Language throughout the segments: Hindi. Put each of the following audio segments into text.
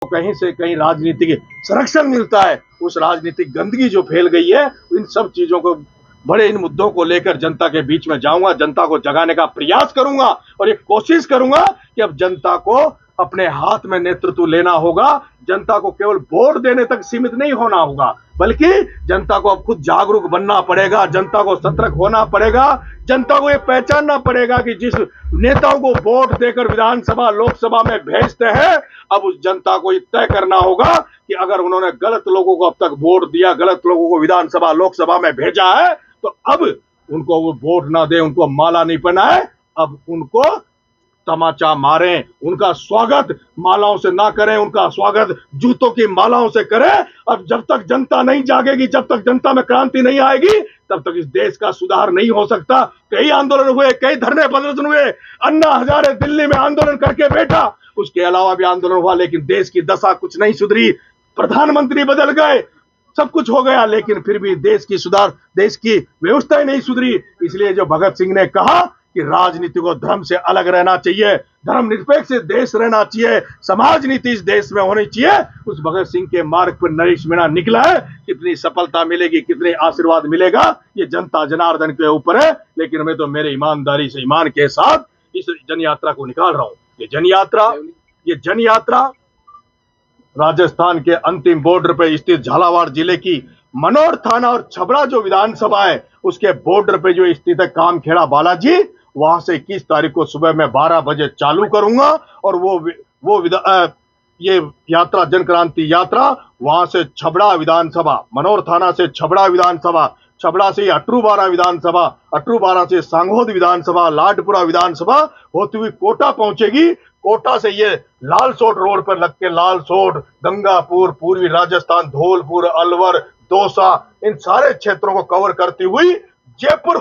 कहीं से कहीं राजनीतिक संरक्षण मिलता है। उस राजनीतिक गंदगी जो फैल गई है, इन सब चीजों को, बड़े इन मुद्दों को लेकर जनता के बीच में जाऊंगा, जनता को जगाने का प्रयास करूंगा और ये कोशिश करूंगा कि अब जनता को अपने हाथ में नेतृत्व लेना होगा। जनता को केवल वोट देने तक सीमित नहीं होना होगा, बल्कि जनता को अब खुद जागरूक बनना पड़ेगा, जनता को सतर्क होना पड़ेगा, जनता को ये पहचानना पड़ेगा कि जिस नेताओं को वोट देकर विधानसभा लोकसभा में भेजते हैं, अब उस जनता को ये तय करना होगा कि अगर उन्होंने गलत लोगों को अब तक वोट दिया, गलत लोगों को विधानसभा लोकसभा में भेजा है, तो अब उनको वो वोट ना दे, उनको माला नहीं पहनाए, अब उनको तमाचा मारें, उनका स्वागत मालाओं से ना करें, उनका स्वागत जूतों की मालाओं से करें। अब जब तक जनता नहीं जागेगी, जब तक जनता में क्रांति नहीं आएगी, तब तक इस देश का सुधार नहीं हो सकता। कई आंदोलन हुए, कई धरने प्रदर्शन हुए, अन्ना हजारे दिल्ली में आंदोलन करके बैठा, उसके अलावा भी आंदोलन हुआ, लेकिन देश की दशा कुछ नहीं सुधरी। प्रधानमंत्री बदल गए, सब कुछ हो गया, लेकिन फिर भी देश की व्यवस्था नहीं सुधरी। इसलिए जो भगत सिंह ने कहा कि राजनीति को धर्म से अलग रहना चाहिए, धर्मनिरपेक्ष देश रहना चाहिए, समाज नीति इस देश में होनी चाहिए, उस भगत सिंह के मार्ग पर नरेश मीणा निकला है। कितनी सफलता मिलेगी, कितने आशीर्वाद मिलेगा, ये जनता जनार्दन के ऊपर है। लेकिन मैं तो मेरे ईमानदारी से, ईमान के साथ इस जन यात्रा को निकाल रहा हूं। ये जन यात्रा राजस्थान के अंतिम बॉर्डर पर स्थित झालावाड़ जिले की मनोर थाना और छबड़ा जो विधानसभा है, उसके बॉर्डर पे जो स्थित है कामखेड़ा बालाजी, वहां से 21 तारीख को सुबह में 12 बजे चालू करूंगा और ये यात्रा, जन क्रांति यात्रा, वहां से छबड़ा विधानसभा, मनोर थाना से छबड़ा विधानसभा, छबड़ा से अटरूबारा विधानसभा, अटरूबारा से सांगोद विधानसभा, लाडपुरा विधानसभा होती हुई कोटा पहुंचेगी। कोटा से ये लालसोट रोड पर लग के लालसोट, गंगापुर, पूर्वी राजस्थान, धौलपुर, अलवर, दौसा, इन सारे क्षेत्रों को कवर करती हुई जयपुर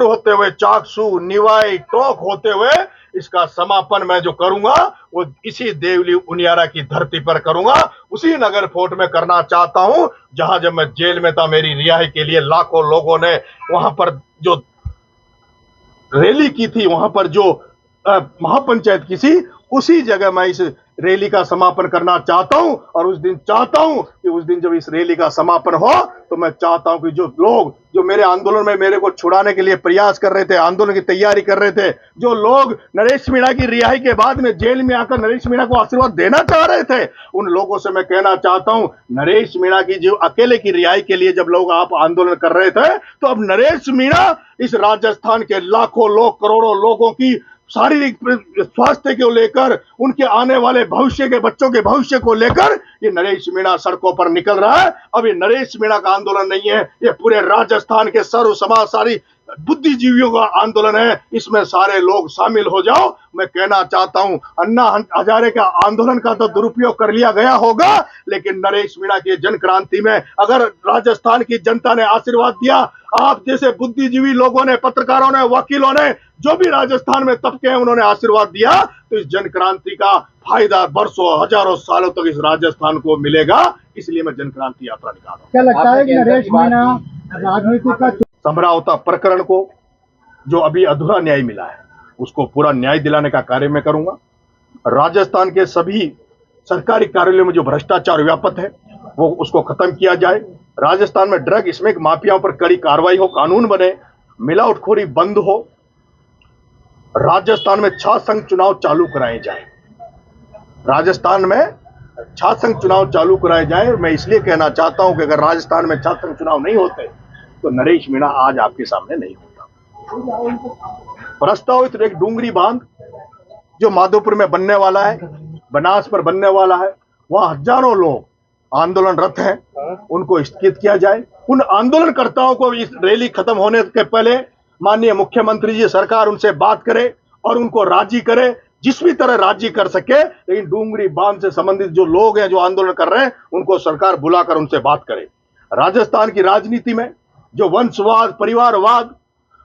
होते हुए चाकसू, निवाई, टोंक होते हुए इसका समापन मैं जो करूंगा वो इसी देवली उनियारा की धरती पर करूंगा। उसी नगर फोर्ट में करना चाहता हूं जहां जब मैं जेल में था, मेरी रिहाई के लिए लाखों लोगों ने वहां पर जो रैली की थी, वहां पर जो महापंचायत की थी, उसी जगह मैं इस रैली का समापन करना चाहता हूं। और उस दिन चाहता हूं कि उस दिन जब इस रैली का समापन हो, तो मैं चाहता हूं कि जो लोग जो मेरे आंदोलन में मेरे को छुड़ाने के लिए प्रयास कर रहे थे, आंदोलन की तैयारी कर रहे थे, जो लोग नरेश मीणा की रिहाई के बाद में जेल में आकर नरेश मीणा को आशीर्वाद देना चाह रहे थे, उन लोगों से मैं कहना चाहता हूं, नरेश मीणा की जो अकेले की रिहाई के लिए जब लोग आप आंदोलन कर रहे थे, तो अब नरेश मीणा इस राजस्थान के लाखों लोग, करोड़ों लोगों की शारीरिक स्वास्थ्य को लेकर, उनके आने वाले भविष्य के बच्चों के भविष्य को लेकर ये नरेश मीणा सड़कों पर निकल रहा है। अब ये नरेश मीणा का आंदोलन नहीं है, ये पूरे राजस्थान के सर्व समाज, सारी बुद्धिजीवियों का आंदोलन है। इसमें सारे लोग शामिल हो जाओ। मैं कहना चाहता हूं, अन्ना हजारे का आंदोलन का तो दुरुपयोग कर लिया गया होगा, लेकिन नरेश मीणा की जन क्रांति में अगर राजस्थान की जनता ने आशीर्वाद दिया, आप जैसे बुद्धिजीवी लोगों ने, पत्रकारों ने, वकीलों ने, जो भी राजस्थान में तबके हैं, उन्होंने आशीर्वाद दिया, तो इस जन क्रांति का फायदा वर्षों, हजारों सालों तक इस राजस्थान को मिलेगा। इसलिए मैं जन क्रांति यात्रा निकाल रहा हूं। क्या लगता है कि नरेश मीणा राजनीति का समरावता प्रकरण को जो अभी अधूरा न्याय मिला है, उसको पूरा न्याय दिलाने का कार्य मैं करूंगा। राजस्थान के सभी सरकारी कार्यालयों में जो भ्रष्टाचार व्याप्त है, वो उसको खत्म किया जाए। राजस्थान में ड्रग स्मैक माफियाओं पर कड़ी कार्रवाई हो, कानून बने, मिलावटखोरी बंद हो। राजस्थान में छात्र संघ चुनाव चालू कराए जाए, राजस्थान में छात्र संघ चुनाव चालू कराए जाए। और मैं इसलिए कहना चाहता हूं कि अगर राजस्थान में छात्र संघ चुनाव नहीं होते तो नरेश मीणा आज आपके सामने नहीं होता। प्रस्तावित एक डूंगरी बांध जो माधोपुर में बनने वाला है, बनास पर बनने वाला है, वहां हजारों लोग आंदोलनरत हैं, उनको स्थगित किया जाए। उन आंदोलनकर्ताओं को इस रैली खत्म होने के पहले माननीय मुख्यमंत्री जी, सरकार उनसे बात करे और उनको राजी करे, जिस भी तरह राजी कर सके। लेकिन डूंगरी बांध से संबंधित जो लोग हैं, जो आंदोलन कर रहे हैं, उनको सरकार बुलाकर उनसे बात करे। राजस्थान की राजनीति में जो वंशवाद, परिवारवाद,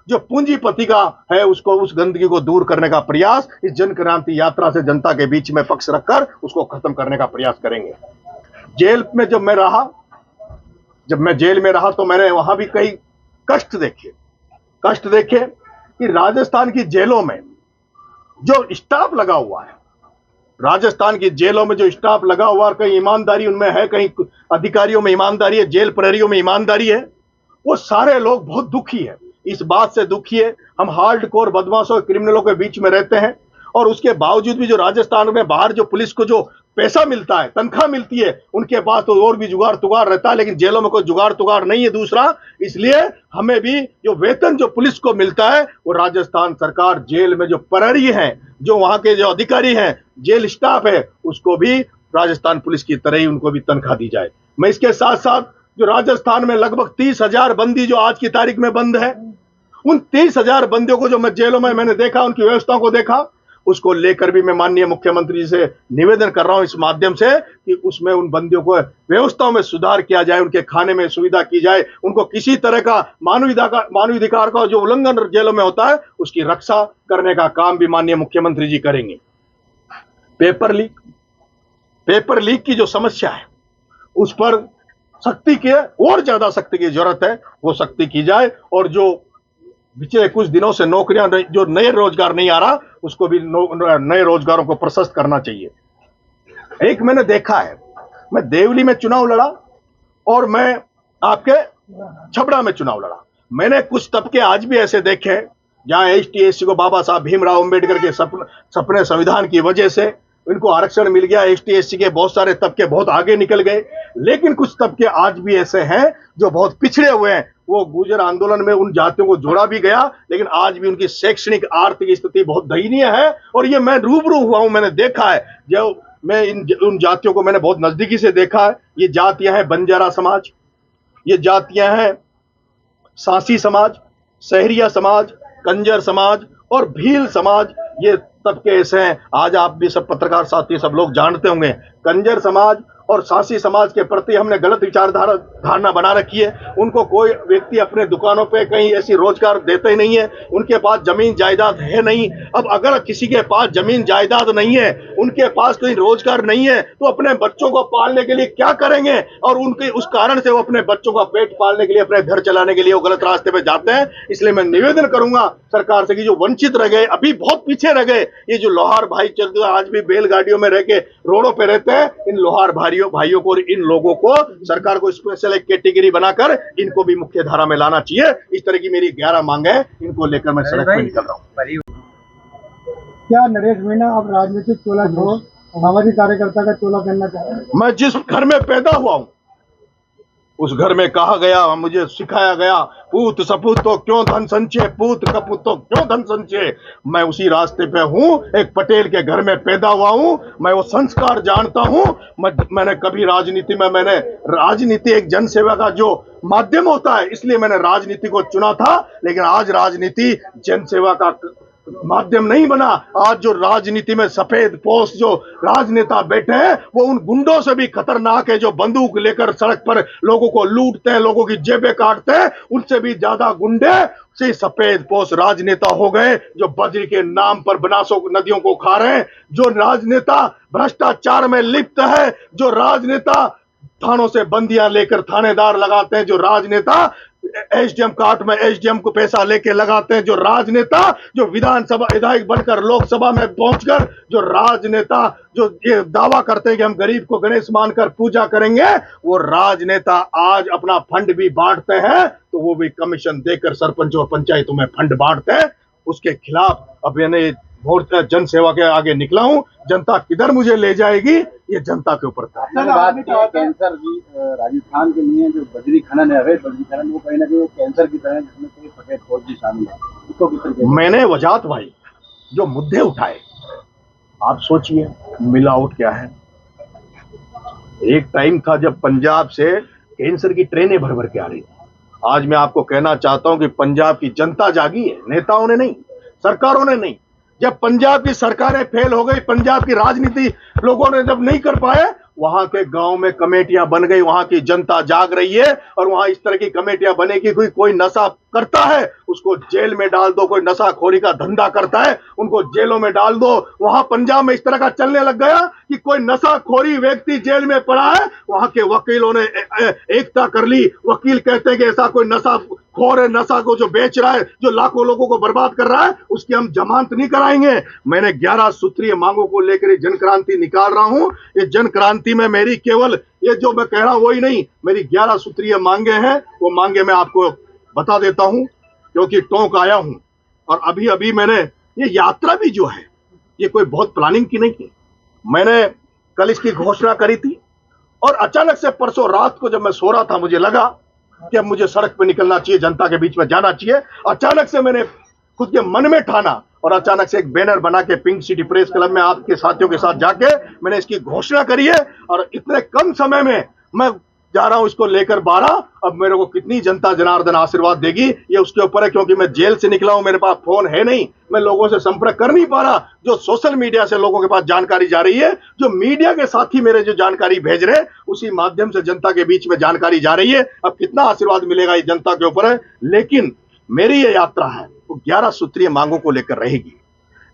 जो पूंजीपति का है, उसको, उस गंदगी को दूर करने का प्रयास इस जन क्रांति यात्रा से जनता के बीच में पक्ष रखकर उसको खत्म करने का प्रयास करेंगे। जेल में जब मैं जेल में रहा तो मैंने वहां भी कई कष्ट देखे कि राजस्थान की जेलों में जो स्टाफ लगा हुआ है, राजस्थान की जेलों में जो स्टाफ लगा हुआ, कहीं ईमानदारी उनमें है, कहीं अधिकारियों में ईमानदारी है, जेल प्रहरियों में ईमानदारी है, वो सारे लोग बहुत दुखी है। इस बात से दुखी है, हम हार्डकोर बदमाशों क्रिमिनलों के बीच में रहते हैं और उसके बावजूद भी जो राजस्थान में बाहर जो पुलिस को जो पैसा मिलता है, तनख्वाह मिलती है, उनके पास तो और भी जुगाड़ तुगाड़ रहता है, लेकिन जेलों में कोई जुगाड़ तुगाड़ नहीं है दूसरा। इसलिए हमें भी जो वेतन जो पुलिस को मिलता है वो राजस्थान सरकार जेल में जो प्रहरी हैं, जो वहां के जो अधिकारी हैं, जेल स्टाफ है, उसको भी राजस्थान पुलिस की तरह ही उनको भी तनख्वाह दी जाए। मैं इसके साथ साथ जो राजस्थान में लगभग 30,000 बंदी जो आज की तारीख में बंद है, उन 30,000 बंदियों को जो मैं जेलों में मैंने देखा, उनकी व्यवस्थाओं को देखा, उसको लेकर भी मैं माननीय मुख्यमंत्री जी से निवेदन कर रहा हूं इस माध्यम से कि उसमें उन बंदियों को व्यवस्थाओं में सुधार किया जाए, उनके खाने में सुविधा की जाए, उनको किसी तरह का मानवाधिकार का जो उल्लंघन जेलों में होता है उसकी रक्षा करने का काम भी माननीय मुख्यमंत्री जी करेंगे। पेपर लीक की जो समस्या है उस पर सख्ती की, और ज्यादा सख्ती की जरूरत है, वो सख्ती की जाए और जो पिछले कुछ दिनों से नौकरियां जो नए रोजगार नहीं आ रहा उसको भी नए रोजगारों को प्रशस्त करना चाहिए। एक मैंने देखा है, मैं देवली में चुनाव लड़ा और मैं आपके छबड़ा में चुनाव लड़ा। मैंने कुछ तबके आज भी ऐसे देखे जहां ST/SC को बाबा साहब भीमराव अंबेडकर के सपने संविधान की वजह से इनको आरक्षण मिल गया। ST/SC के बहुत सारे तबके बहुत आगे निकल गए, लेकिन कुछ तबके आज भी ऐसे हैं जो बहुत पिछड़े हुए हैं। वो गुर्जर आंदोलन में उन जातियों को जोड़ा भी गया, लेकिन आज भी उनकी शैक्षणिक आर्थिक स्थिति बहुत दयनीय है और ये मैं रूबरू हुआ हूं, मैंने देखा है। जो मैं उन जातियों को मैंने बहुत नजदीकी से देखा है। ये जातियां हैं बंजारा समाज, ये जातियां हैं सांसी समाज, सहरिया समाज, कंजर समाज और भील समाज। ये तबके ऐसे हैं, आज आप भी सब पत्रकार साथी सब लोग जानते होंगे, कंजर समाज और सांसी समाज के प्रति हमने गलत धारणा बना रखी है। उनको कोई व्यक्ति अपने दुकानों पे कहीं ऐसी रोजगार देते ही नहीं है, उनके पास जमीन जायदाद है नहीं। अब अगर किसी के पास जमीन जायदाद नहीं है, उनके पास कोई रोजगार नहीं है, तो अपने बच्चों को पालने के लिए क्या करेंगे? और उनके उस कारण से वो अपने बच्चों का पेट पालने के लिए, अपने घर चलाने के लिए वो गलत रास्ते पे जाते हैं। इसलिए मैं निवेदन करूंगा सरकार से कि जो वंचित रह गए, अभी बहुत पीछे रह गए, ये जो लोहार भाई चलते हुए आज भी बैलगाड़ियों में रह के रोडों पे रहते हैं, इन लोहार भाइयों को, इन लोगों को सरकार को स्पेशल एक कैटेगरी बनाकर इनको भी मुख्य धारा में लाना चाहिए। इस तरह की मेरी 11 मांगे हैं, इनको लेकर मैं सड़क पे निकल रहा हूँ। क्या नरेश मीणा अब राजनीतिक चोला छोड़ सामाजिक कार्यकर्ता का चोला पहनना चाह रहे हैं? मैं जिस घर में पैदा हुआ हूं उस घर में कहा गया, मुझे सिखाया गया, पूत सपूत तो क्यों धन संचय, पूत कपूत तो क्यों धन संचय। मैं उसी रास्ते पे हूं, एक पटेल के घर में पैदा हुआ हूं, मैं वो संस्कार जानता हूं। मैंने कभी राजनीति एक जनसेवा का जो माध्यम होता है, इसलिए मैंने राजनीति को चुना था, लेकिन आज राजनीति जनसेवा का माध्यम नहीं बना। आज जो राजनीति में सफेद पोश जो राजनेता बैठे हैं वो उन गुंडों से भी खतरनाक है, जो बंदूक लेकर सड़क पर लोगों को लूटते हैं, लोगों की जेबें काटते हैं। उनसे भी ज्यादा गुंडे से सफेद पोश राजनेता हो गए, जो बजरी के नाम पर बनासों नदियों को खा रहे हैं, जो राजनेता भ्रष्टाचार में लिप्त है, जो राजनेता थानों से बंदियां लेकर थानेदार लगाते हैं, जो राजनेता SDM कार्ड में SDM को पैसा लेके लगाते हैं, जो राजनेता जो विधानसभा विधायक बनकर लोकसभा में पहुंचकर जो राजनेता जो ये दावा करते हैं कि हम गरीब को गणेश मानकर पूजा करेंगे, वो राजनेता आज अपना फंड भी बांटते हैं, तो वो भी कमीशन देकर सरपंच और पंचायतों में फंड बांटते हैं। उसके खिलाफ अब मैंने जन सेवा के आगे निकला हूं। जनता किधर मुझे ले जाएगी ये जनता के ऊपर था। कैंसर की राजस्थान के लिए जो बजरी खनन है, अवैध बजरी खनन, वो कहीं ना कहीं कैंसर की तरह, जिसमें कई सफेद फौज भी शामिल है, उसको किस तरीके मैंने वजात भाई जो मुद्दे उठाए, आप सोचिए मिलावट क्या है। एक टाइम था जब पंजाब से कैंसर की ट्रेनें भर भर के आ रही थी। आज मैं आपको कहना चाहता हूं कि पंजाब की जनता जागी है, नेताओं ने नहीं, सरकारों ने नहीं। जब पंजाब की सरकारें फेल हो गई, पंजाब की राजनीति लोगों ने जब नहीं कर पाए, वहां के गांव में कमेटियां बन गई, वहां की जनता जाग रही है और वहां इस तरह की कमेटियां बनेगी। कोई नशा करता है उसको जेल में डाल दो, कोई नशाखोरी का धंधा करता है उनको जेलों में डाल दो। वहां पंजाब में इस तरह का चलने लग गया कि कोई नशाखोरी व्यक्ति जेल में पड़ा है, वहां के वकीलों ने एकता कर ली। वकील कहते हैं कि ऐसा कोई खोर नशा को जो बेच रहा है, जो लाखों लोगों को बर्बाद कर रहा है, उसकी हम जमानत नहीं कराएंगे। मैंने 11 सूत्रीय मांगों को लेकर ये जन क्रांति निकाल रहा हूं। ये जन क्रांति में मेरी केवल ये जो मैं कह रहा हूं वही नहीं, मेरी 11 सूत्रीय मांगे हैं। वो मांगे मैं आपको बता देता हूं क्योंकि टोंक आया हूं। और अभी अभी मैंने ये यात्रा भी जो है ये कोई बहुत प्लानिंग की नहीं की। मैंने कल इसकी घोषणा करी थी और अचानक से परसों रात को जब मैं सो रहा था, मुझे लगा कि अब मुझे सड़क पे निकलना चाहिए, जनता के बीच में जाना चाहिए। अचानक से मैंने खुद के मन में ठाना और अचानक से एक बैनर बना के पिंक सिटी प्रेस क्लब में आपके साथियों के साथ जाके मैंने इसकी घोषणा करी है। और इतने कम समय में मैं जा रहा हूं इसको लेकर 12। अब मेरे को कितनी जनता जनार्दन आशीर्वाद देगी ये उसके ऊपर है, क्योंकि मैं जेल से निकला हूं, मेरे पास फोन है नहीं, मैं लोगों से संपर्क कर नहीं पा रहा। जो सोशल मीडिया से लोगों के पास जानकारी जा रही है, जो मीडिया के साथी मेरे जो जानकारी भेज रहे हैं, उसी माध्यम से जनता के बीच में जानकारी जा रही है। अब कितना आशीर्वाद मिलेगा ये जनता के ऊपर है। लेकिन मेरी ये यात्रा है वो 11 सूत्रीय मांगों को लेकर रहेगी।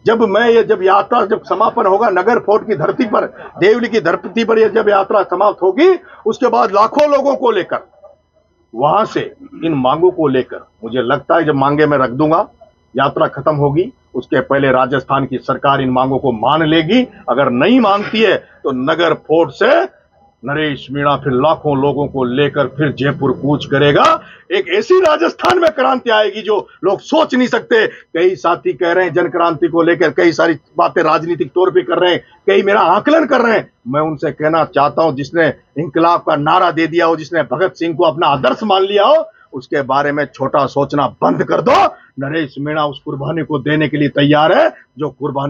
जब यात्रा जब समापन होगा नगर फोर्ट की धरती पर, देवली की धरती पर ये जब यात्रा समाप्त होगी, उसके बाद लाखों लोगों को लेकर वहां से इन मांगों को लेकर मुझे लगता है जब मांगे मैं रख दूंगा, यात्रा खत्म होगी, उसके पहले राजस्थान की सरकार इन मांगों को मान लेगी। अगर नहीं मानती है तो नगर फोर्ट से नरेश मीणा फिर लाखों लोगों को लेकर फिर जयपुर कूच करेगा। एक ऐसी राजस्थान में क्रांति आएगी जो लोग सोच नहीं सकते। कई साथी कह रहे हैं जन क्रांति को लेकर कई सारी बातें राजनीतिक तौर पे कर रहे हैं, कई मेरा आकलन कर रहे हैं। मैं उनसे कहना चाहता हूं जिसने इंकलाब का नारा दे दिया हो, जिसने भगत सिंह को अपना आदर्श मान लिया हो, उसके बारे में छोटा सोचना बंद कर दो। नरेश मीणा उस कुर्बानी को देने के लिए तैयार है जो कुर्बानी